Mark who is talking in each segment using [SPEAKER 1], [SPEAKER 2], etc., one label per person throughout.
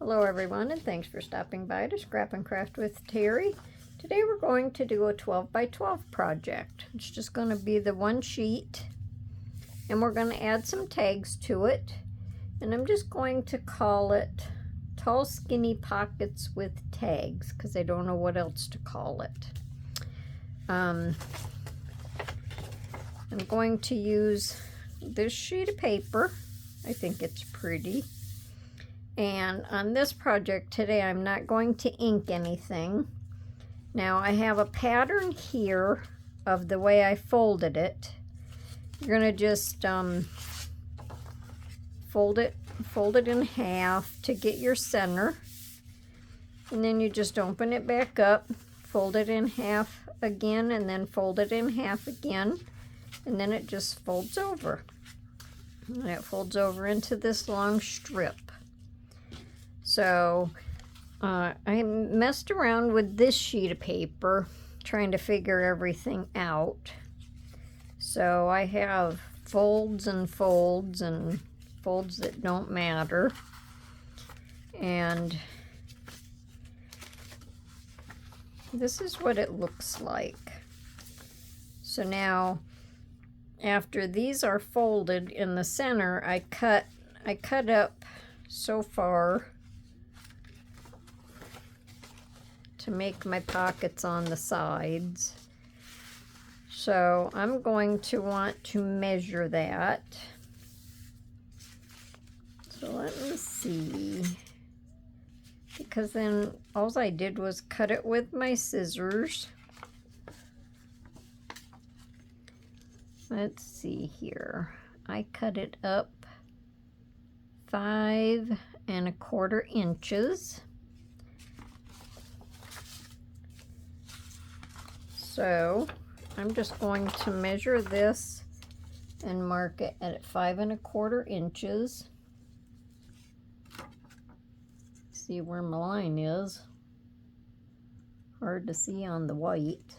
[SPEAKER 1] Hello everyone, and thanks for stopping by to Scrap and Craft with Terry. Today we're going to do a 12 by 12 project. It's just going to be the one sheet, and we're going to add some tags to it. And I'm just going to call it Tall Skinny Pockets with Tags, because I don't know what else to call it. I'm going to use this sheet of paper. I think it's pretty. And on this project today, I'm not going to ink anything. Now I have a pattern here of the way I folded it. You're gonna just fold it in half to get your center. And then you just open it back up, fold it in half again, and then fold it in half again. And then it just folds over. And it folds over into this long strip. So I messed around with this sheet of paper trying to figure everything out. So I have folds and folds and folds that don't matter. And this is what it looks like. So now after these are folded in the center, I cut up so far to make my pockets on the sides. So I'm going to want to measure that. So let me see. Because then all I did was cut it with my scissors. Let's see here. I cut it up 5 1/4 inches. So I'm just going to measure this and mark it at 5 1/4 inches. See where my line is. Hard to see on the white.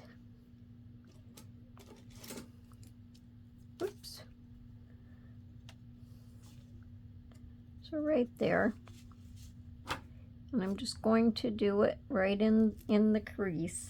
[SPEAKER 1] Oops. So right there. And I'm just going to do it right in the crease.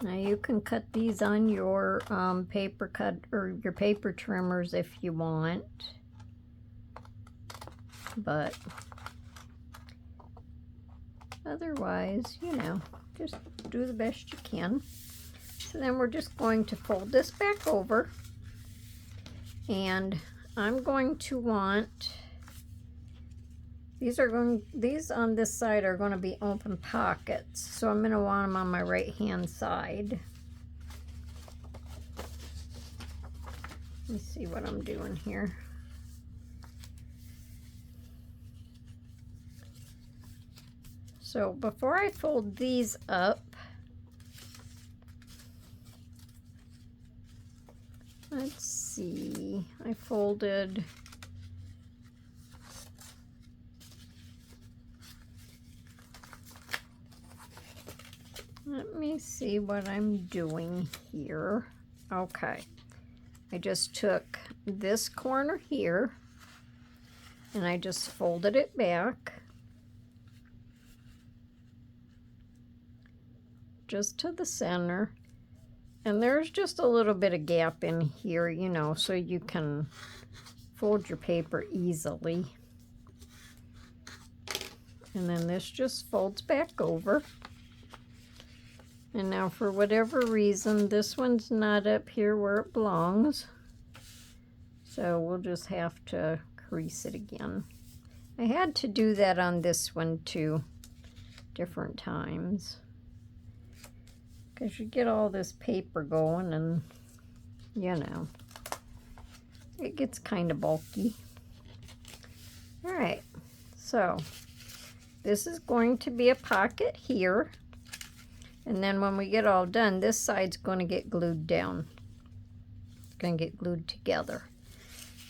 [SPEAKER 1] Now you can cut these on your paper cut or your paper trimmers if you want, but otherwise, you know, just do the best you can. So then we're just going to fold this back over, and I'm going to want these on this side are going to be open pockets, so I'm going to want them on my right hand side. Let me see what I'm doing here. So before I fold these up, let's see, I folded let me see what I'm doing here. Okay, I just took this corner here and I just folded it back just to the center, and there's just a little bit of gap in here, you know, so you can fold your paper easily. And then this just folds back over. And now for whatever reason, this one's not up here where it belongs. So we'll just have to crease it again. I had to do that on this one too, different times. Because you get all this paper going and, you know, it gets kind of bulky. All right, so this is going to be a pocket here. And then when we get all done, this side's going to get glued down. It's going to get glued together.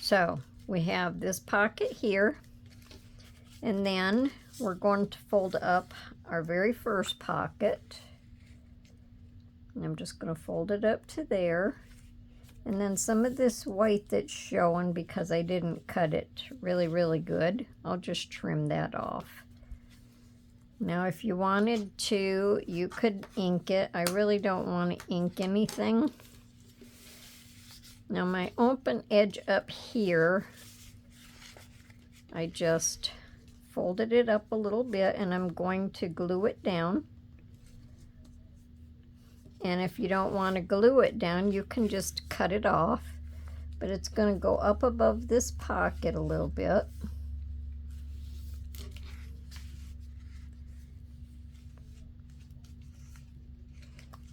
[SPEAKER 1] So we have this pocket here. And then we're going to fold up our very first pocket. And I'm just going to fold it up to there. And then some of this white that's showing, because I didn't cut it really good, I'll just trim that off. Now if you wanted to, you could ink it. I really don't want to ink anything. Now my open edge up here, I just folded it up a little bit and I'm going to glue it down. And if you don't want to glue it down, you can just cut it off. But it's going to go up above this pocket a little bit.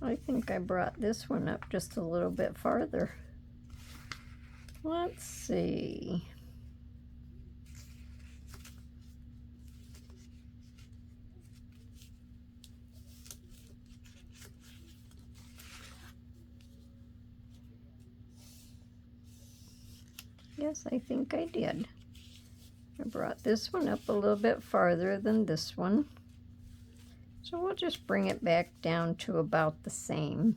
[SPEAKER 1] I think I brought this one up just a little bit farther. Let's see. Yes, I think I did. I brought this one up a little bit farther than this one. So we'll just bring it back down to about the same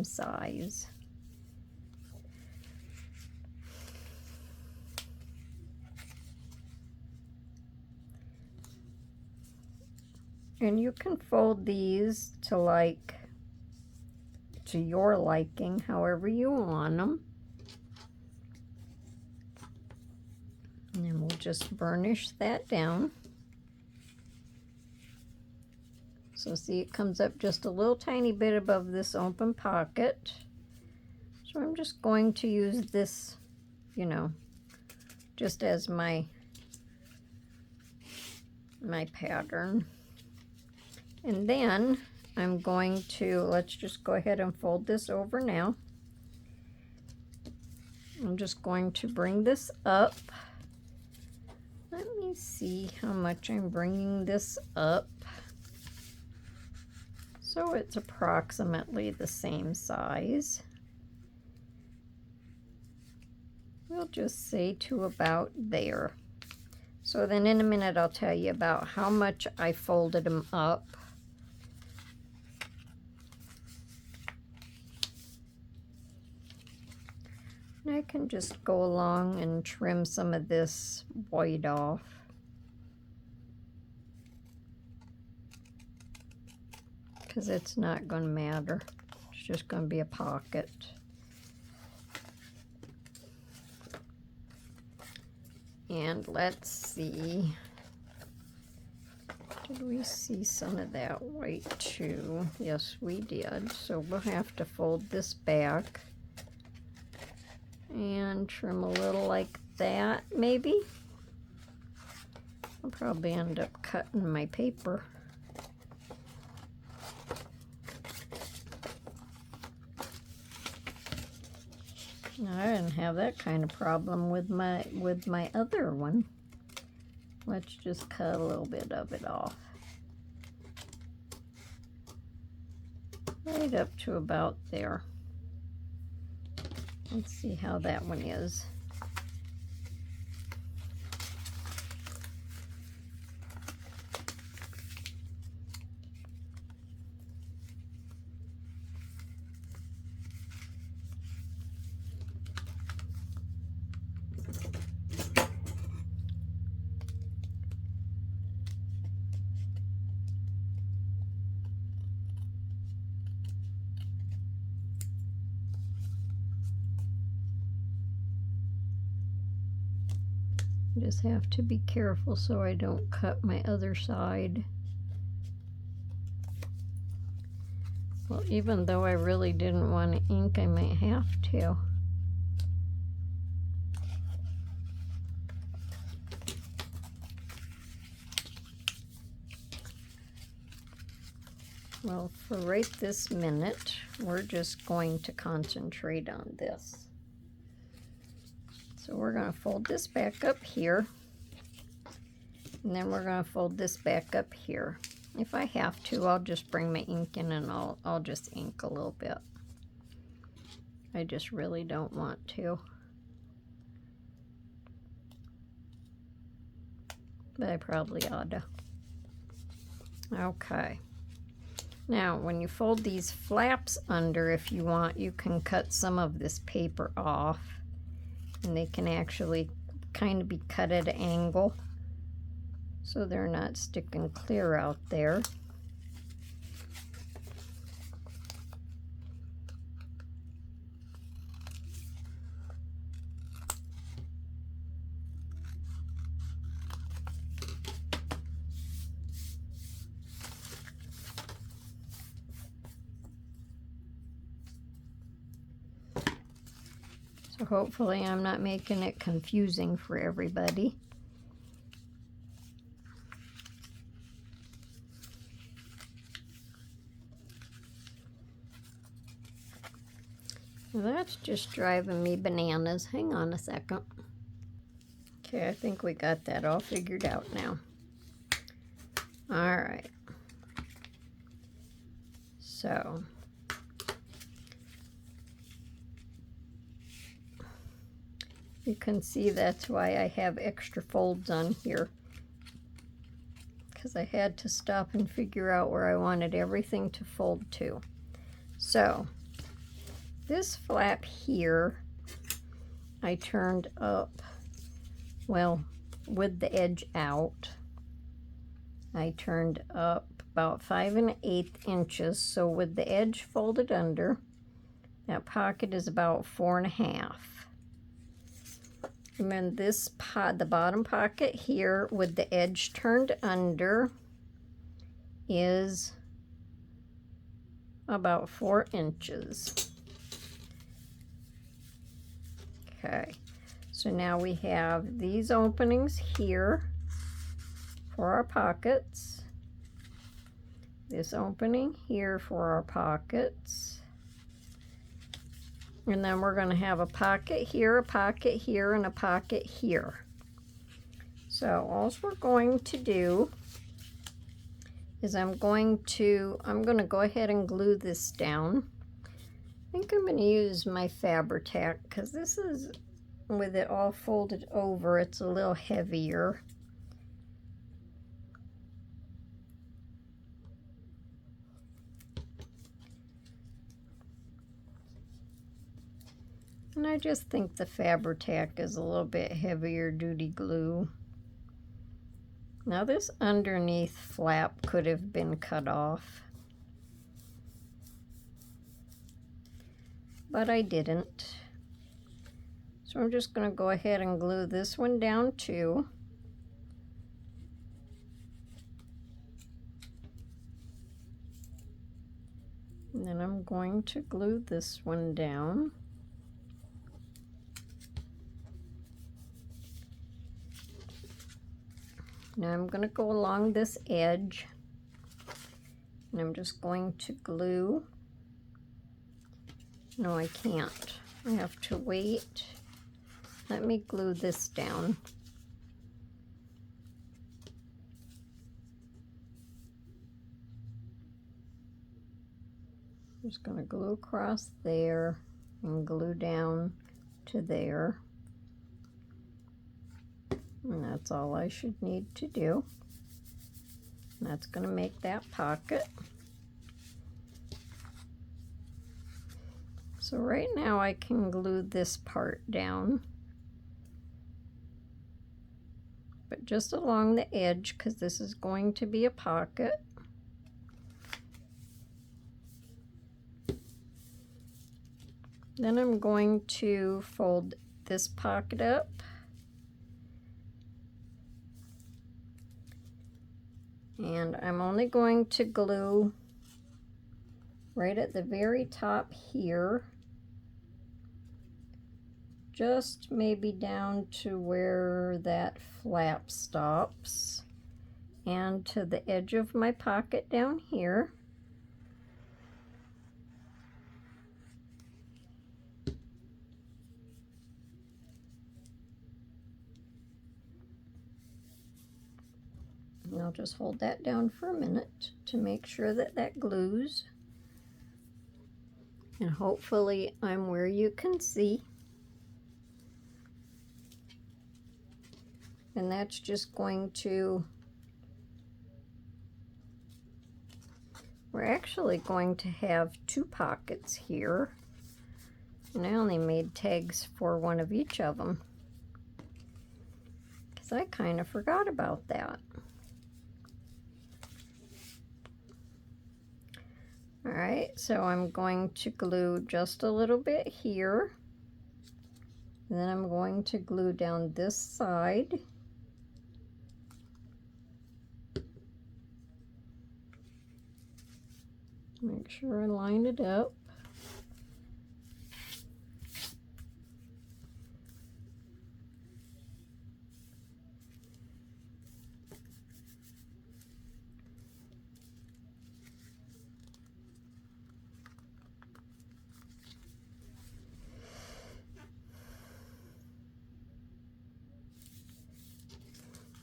[SPEAKER 1] size. And you can fold these to your liking, however you want them. And then we'll just burnish that down. So see, it comes up just a little tiny bit above this open pocket. So I'm just going to use this, you know, just as my pattern. And then I'm going to, let's just go ahead and fold this over now. I'm just going to bring this up. Let me see how much I'm bringing this up. So it's approximately the same size. We'll just say to about there. So then in a minute I'll tell you about how much I folded them up. And I can just go along and trim some of this white off. Because it's not going to matter. It's just going to be a pocket. And let's see. Did we see some of that white too? Yes, we did. So we'll have to fold this back and trim a little like that, maybe. I'll probably end up cutting my paper. I didn't have that kind of problem with my other one. Let's just cut a little bit of it off. Right up to about there. Let's see how that one is. Just have to be careful so I don't cut my other side. Well, even though I really didn't want to ink, I might have to. Well, for right this minute, we're just going to concentrate on this. So we're going to fold this back up here, and then we're going to fold this back up here. If I have to, I'll just bring my ink in and I'll just ink a little bit. I just really don't want to. But I probably ought to. Okay. Now, when you fold these flaps under, if you want, you can cut some of this paper off, and they can actually kind of be cut at an angle so they're not sticking clear out there. So hopefully I'm not making it confusing for everybody. Well, that's just driving me bananas. Hang on a second. Okay, I think we got that all figured out now. All right. So you can see that's why I have extra folds on here, because I had to stop and figure out where I wanted everything to fold to. So this flap here, I turned up, well, with the edge out, I turned up about 5 1/8 inches. So with the edge folded under, that pocket is about 4 1/2. And then this the bottom pocket here with the edge turned under is about 4 inches. Okay, so now we have these openings here for our pockets, this opening here for our pockets, and then we're going to have a pocket here, and a pocket here. So all we're going to do is I'm going to go ahead and glue this down. I think I'm going to use my Fabri-Tac because this is, with it all folded over, it's a little heavier. And I just think the Fabri-Tac is a little bit heavier duty glue. Now this underneath flap could have been cut off, but I didn't. So I'm just going to go ahead and glue this one down too. And then I'm going to glue this one down. Now I'm going to go along this edge, and I'm just going to glue. No, I can't. I have to wait. Let me glue this down. I'm just going to glue across there and glue down to there. And that's all I should need to do. And that's going to make that pocket. So right now I can glue this part down, but just along the edge, because this is going to be a pocket. Then I'm going to fold this pocket up. And I'm only going to glue right at the very top here, just maybe down to where that flap stops, and to the edge of my pocket down here. And I'll just hold that down for a minute to make sure that that glues. And hopefully I'm where you can see. And that's just going to we're actually going to have 2 pockets here. And I only made tags for one of each of them, because I kind of forgot about that. All right, so I'm going to glue just a little bit here. And then I'm going to glue down this side. Make sure I line it up.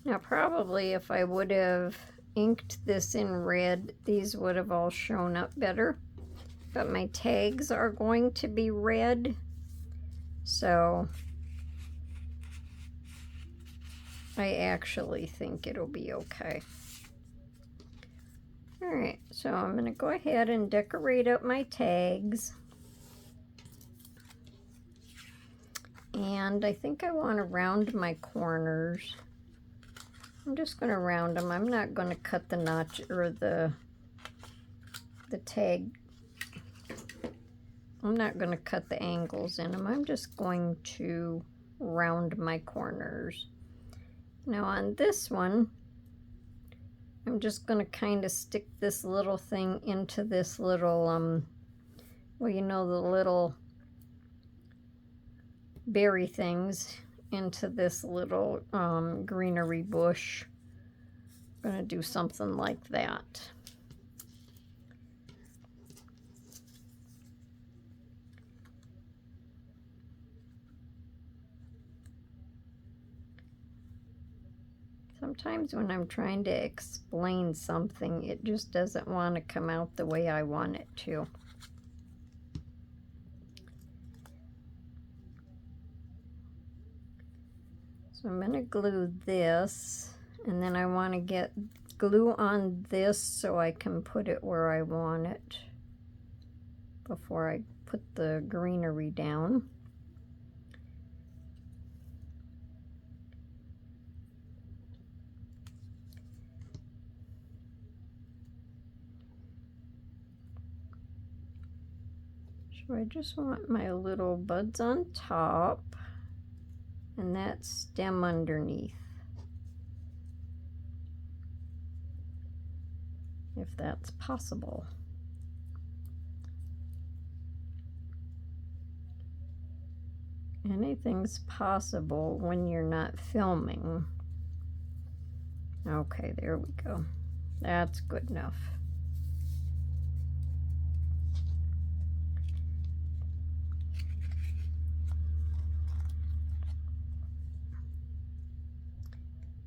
[SPEAKER 1] Now probably if I would have inked this in red, these would have all shown up better. But my tags are going to be red, so I actually think it'll be okay. All right, so I'm going to go ahead and decorate up my tags. And I think I want to round my corners. I'm just going to round them. I'm not going to cut the notch or the tag. I'm not going to cut the angles in them. I'm just going to round my corners. Now on this one, I'm just going to kind of stick this little thing into this little, well, you know, the little berry things into this little greenery bush. I'm going to do something like that. Sometimes when I'm trying to explain something, it just doesn't want to come out the way I want it to. So I'm going to glue this, and then I want to get glue on this so I can put it where I want it before I put the greenery down. So I just want my little buds on top and that stem underneath, if that's possible. Anything's possible when you're not filming. Okay, there we go. That's good enough.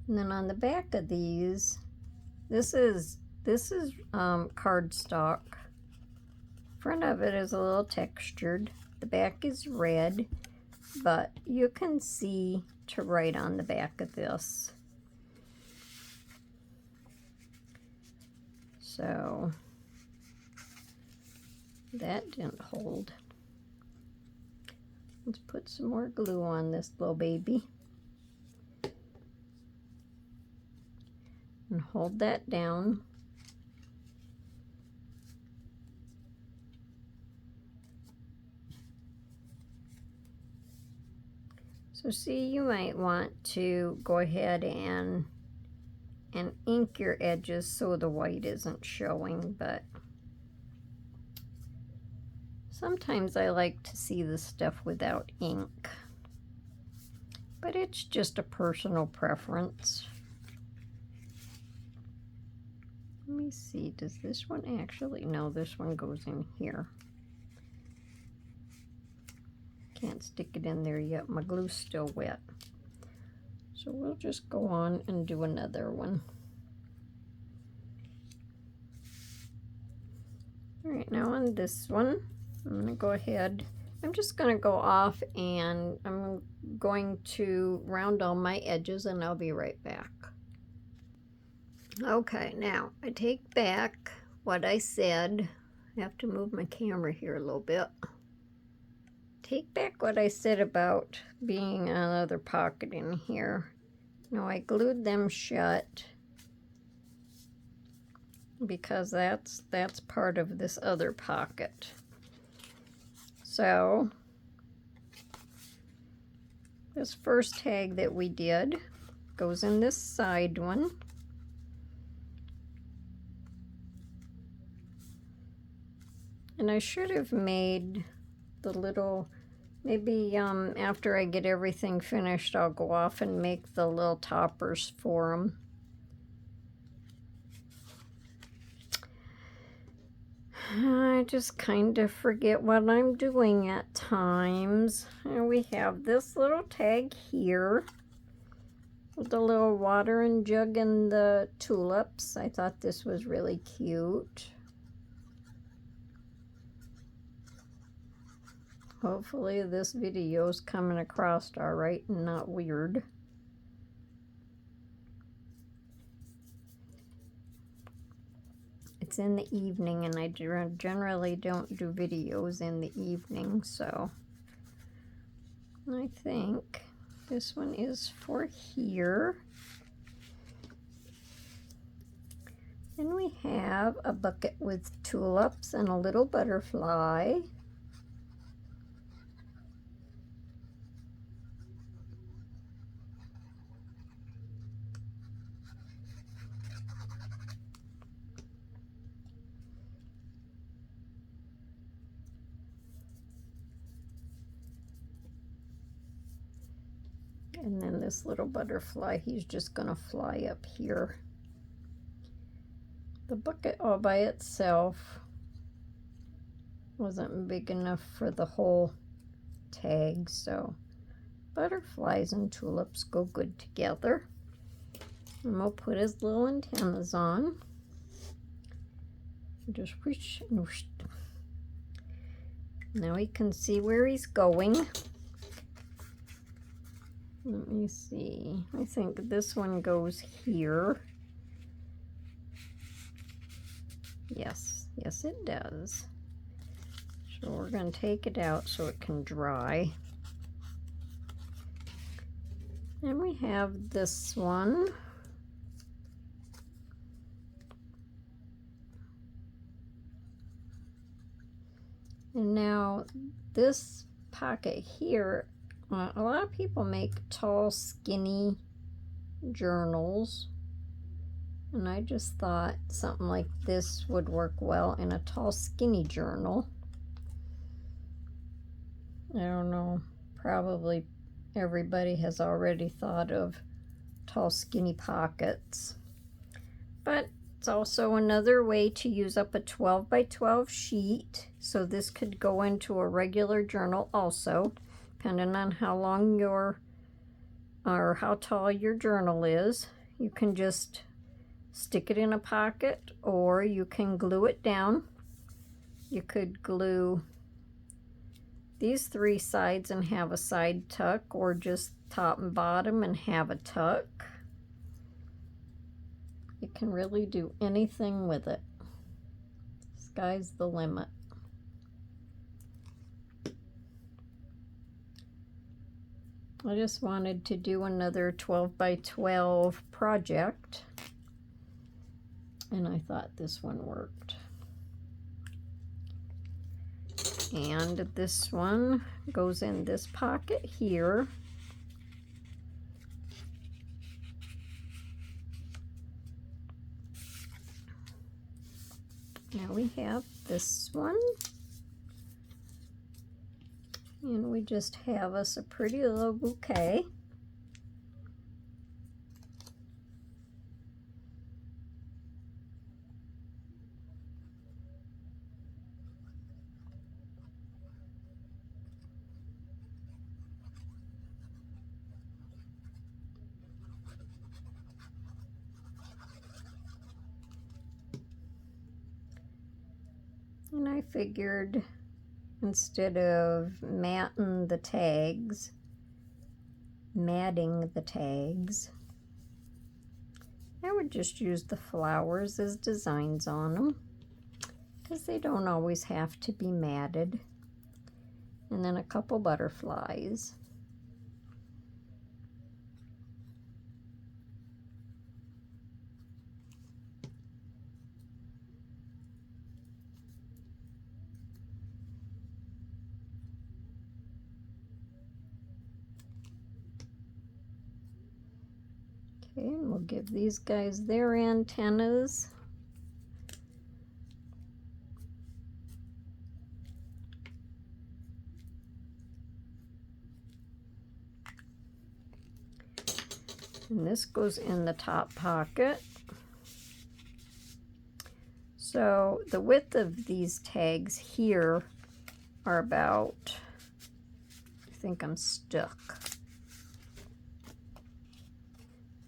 [SPEAKER 1] And then on the back of these, this is cardstock. Front of it is a little textured. The back is red, but you can see to write on the back of this. So that didn't hold. Let's put some more glue on this little baby. And hold that down. So see, you might want to go ahead and ink your edges so the white isn't showing, but sometimes I like to see the stuff without ink. But it's just a personal preference. Let me see, does this one actually, no, this one goes in here. Can't stick it in there yet, my glue's still wet. So we'll just go on and do another one. All right, now on this one, I'm gonna go ahead, I'm just gonna go off and I'm going to round all my edges and I'll be right back. Okay, now I take back what I said. I have to move my camera here a little bit. Take back what I said about being another pocket in here. Now I glued them shut because that's part of this other pocket. So this first tag that we did goes in this side one. And I should have made the little, maybe after I get everything finished, I'll go off and make the little toppers for them. I just kind of forget what I'm doing at times. And we have this little tag here with the little watering jug and the tulips. I thought this was really cute. Hopefully this video's coming across all right and not weird. It's in the evening, and I generally don't do videos in the evening, so I think this one is for here. Then we have a bucket with tulips and a little butterfly. And then this little butterfly, he's just gonna fly up here. The bucket all by itself wasn't big enough for the whole tag, so butterflies and tulips go good together. And we'll put his little antennas on. Just whoosh, whoosh. Now he can see where he's going. Let me see. I think this one goes here. Yes, yes it does. So we're going to take it out so it can dry. Then we have this one. And now this pocket here, a lot of people make tall, skinny journals. And I just thought something like this would work well in a tall, skinny journal. I don't know, probably everybody has already thought of tall, skinny pockets. But it's also another way to use up a 12 by 12 sheet. So this could go into a regular journal also, depending on how long or how tall your journal is. You can just stick it in a pocket, or you can glue it down. You could glue these three sides and have a side tuck, or just top and bottom and have a tuck. You can really do anything with it. Sky's the limit. I just wanted to do another 12 by 12 project, and I thought this one worked. And this one goes in this pocket here. Now we have this one. And we just have us a pretty little bouquet. And I figured instead of matting the tags, matting the tags, I would just use the flowers as designs on them. because they don't always have to be matted. And then a couple butterflies. Okay, and we'll give these guys their antennas. And this goes in the top pocket. So the width of these tags here are about, I think I'm stuck.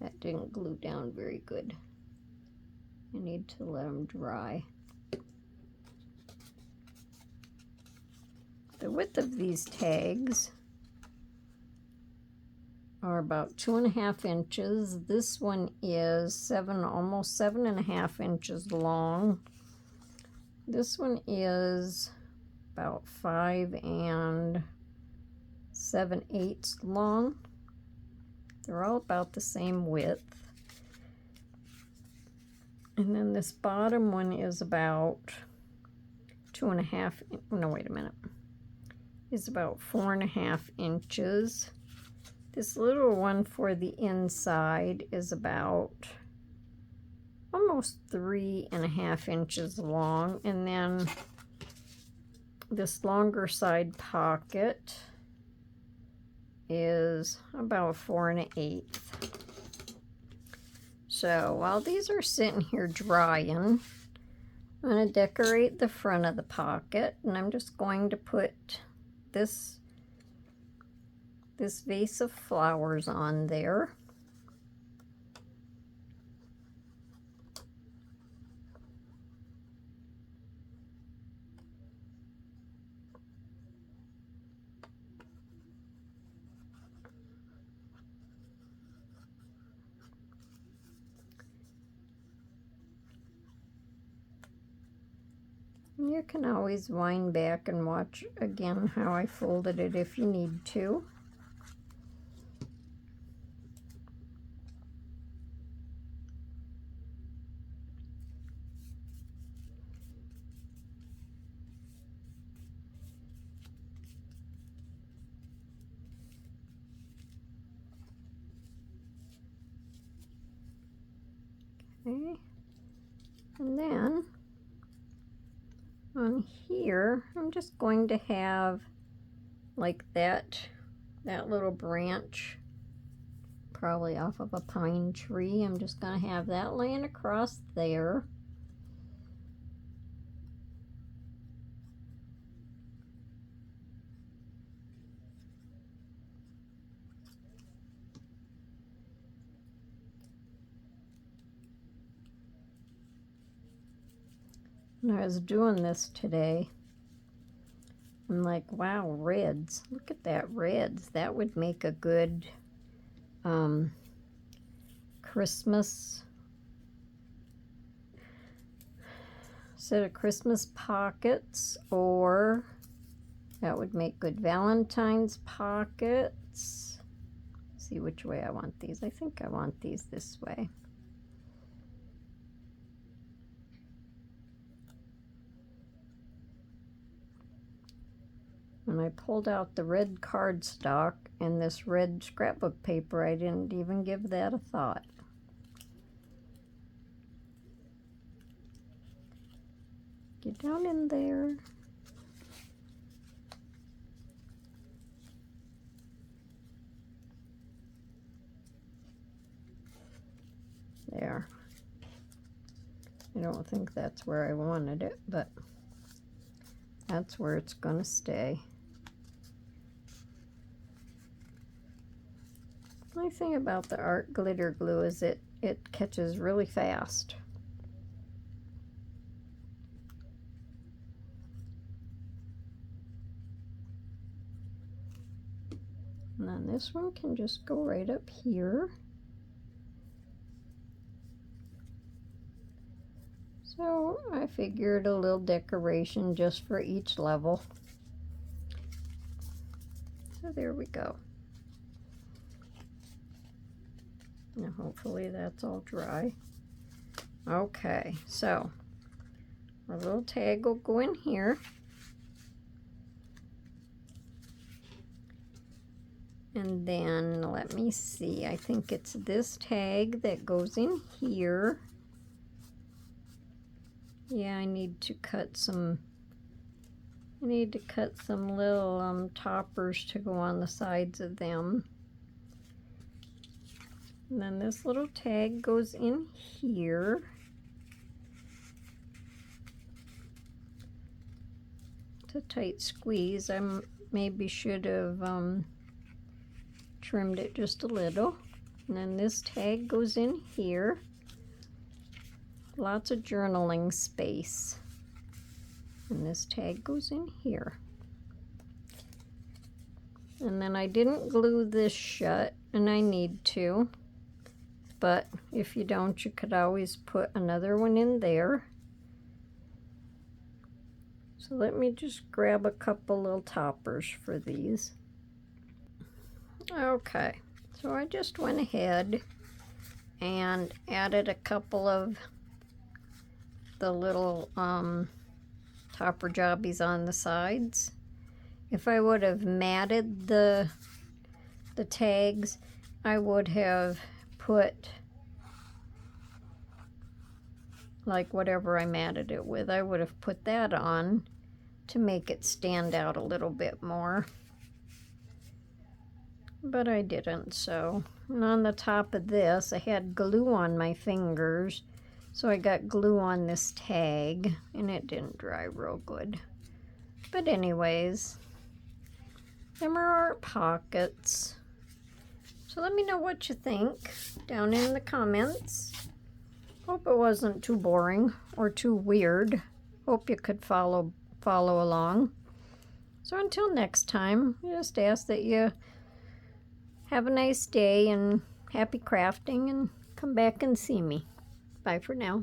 [SPEAKER 1] That didn't glue down very good. I need to let them dry. The width of these tags are about 2.5 inches. This one is almost 7.5 inches long. This one is about 5 7/8 long. They're all about the same width. And then this bottom one is about 2.5, no, wait a minute, is about 4.5 inches. This little one for the inside is about almost 3.5 inches long. And then this longer side pocket is about 4 1/8. So while these are sitting here drying, I'm going to decorate the front of the pocket, and I'm just going to put this vase of flowers on there. You can always wind back and watch again how I folded it if you need to. Okay, and then on here, I'm just going to have like that little branch, probably off of a pine tree. I'm just going to have that laying across there. When I was doing this today, I'm like, wow, reds. Look at that, reds. That would make a good Christmas set of Christmas pockets, or that would make good Valentine's pockets. See which way I want these. I think I want these this way. When I pulled out the red cardstock and this red scrapbook paper, I didn't even give that a thought. Get down in there. There. I don't think that's where I wanted it, but that's where it's going to stay. The only thing about the art glitter glue is it catches really fast. And then this one can just go right up here. So I figured a little decoration just for each level. So there we go. Now hopefully that's all dry. Okay, so our little tag will go in here. And then let me see, I think it's this tag that goes in here. Yeah, I need to cut some little toppers to go on the sides of them. And then this little tag goes in here. It's a tight squeeze. I maybe should have trimmed it just a little. And then this tag goes in here. Lots of journaling space. And this tag goes in here. And then I didn't glue this shut, and I need to. But if you don't, you could always put another one in there. So let me just grab a couple little toppers for these. Okay, so I just went ahead and added a couple of the little topper jobbies on the sides. If I would have matted the tags, I would have put like whatever I matted it with, I would have put that on to make it stand out a little bit more. But I didn't, so. And on the top of this, I had glue on my fingers, so I got glue on this tag, and it didn't dry real good. But anyways, them are our pockets. So let me know what you think down in the comments. Hope it wasn't too boring or too weird. Hope you could follow along. So until next time, I just ask that you have a nice day and happy crafting, and come back and see me. Bye for now.